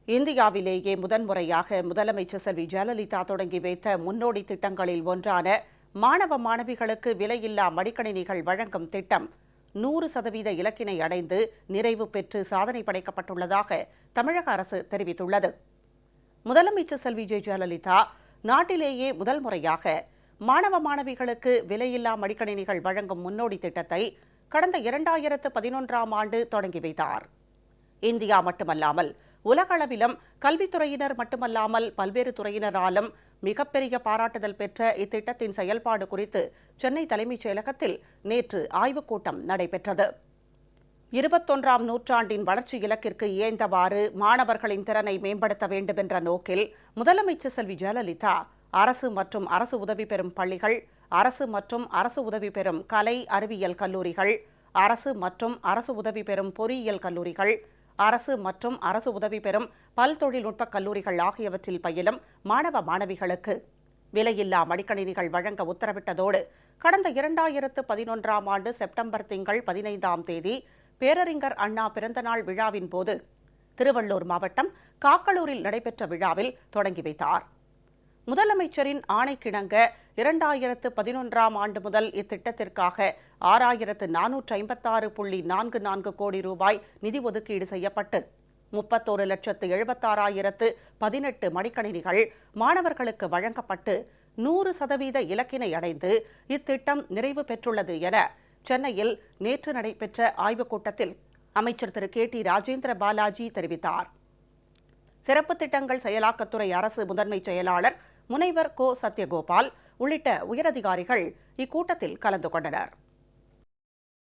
இந்தியாவிலேயே முதன்முறையாக முதலமைச்சர் செல்வி ஜெயலலிதா தொடங்கி வைத்த முன்னோடி திட்டங்களில் ஒன்றான மாணவ மாணவிகளுக்கு விலையில்லா மடிக்கணினிகள் வழங்கும் திட்டம் 100% இலக்கினை அடைந்து நிறைவு பெற்று சாதனை படைக்கப்பட்டுள்ளதாக தமிழக அரசு தெரிவித்துள்ளது. முதலமைச்சர் செல்வி ஜெயலலிதா நாட்டிலேயே முதல் முறையாக மாணவ மாணவிகளுக்கு விலையில்லா மடிக்கணினிகள் வழங்கும் முன்னோடி திட்டத்தை கடந்த 2011ஆம் ஆண்டு தொடங்கி வைத்தார். இந்தியா மட்டுமல்லாமல் உலகளவிலும் கல்வித்துறையினர் மட்டுமல்லாமல் பல்வேறு துறையினராலும் மிகப்பெரிய பாராட்டுதல் பெற்ற இத்திட்டத்தின் செயல்பாடு குறித்து சென்னை தலைமைச் செயலகத்தில் நேற்று ஆய்வுக் கூட்டம் நடைபெற்றது. 21ஆம் நூற்றாண்டின் வளர்ச்சி இலக்கிற்கு இயைந்தவாறு மாணவர்களின் திறனை மேம்படுத்த வேண்டும் என்ற நோக்கில் முதலமைச்சர் செல்வி ஜெயலலிதா அரசு மற்றும் அரசு உதவி பெறும் பள்ளிகள், அரசு மற்றும் அரசு உதவி பெறும் கலை அறிவியல் கல்லூரிகள், அரசு மற்றும் அரசு உதவி பெறும் பொறியியல் கல்லூரிகள், அரசு மற்றும் அரசு உதவி பெறும் பல் தொழில்நுட்ப கல்லூரிகள் ஆகியவற்றில் பயிலும் மாணவ மாணவிகளுக்கு விலையில்லா மடிக்கணினிகள் வழங்க உத்தரவிட்டதோடு கடந்த 2011ஆம் ஆண்டு செப்டம்பர் திங்கள் 15ஆம் தேதி பேரறிஞர் அண்ணா பிறந்தநாள் விழாவின் போது திருவள்ளூர் மாவட்டம் காக்களூரில் நடைபெற்ற விழாவில் தொடங்கி வைத்தார். முதலமைச்சரின் ஆணைக்கிணங்க 2011ஆம் ஆண்டு முதல் இத்திட்டத்திற்காக 6456.44 கோடி ரூபாய் நிதி ஒதுக்கீடு செய்யப்பட்டு 31,76,018 மடிக்கணினிகள் மாணவர்களுக்கு வழங்கப்பட்டு 100% இலக்கினை அடைந்து இத்திட்டம் நிறைவு பெற்றுள்ளது என சென்னையில் நேற்று நடைபெற்ற ஆய்வுக் கூட்டத்தில் அமைச்சர் திரு கே.டி. ராஜேந்திர பாலாஜி தெரிவித்தார். சிறப்பு திட்டங்கள் செயலாக்கத்துறை அரசு முதன்மை செயலாளர் முனைவர் கோ. சத்யகோபால் உள்ளிட்ட உயரதிகாரிகள் இக்கூட்டத்தில் கலந்து கொண்டனர்.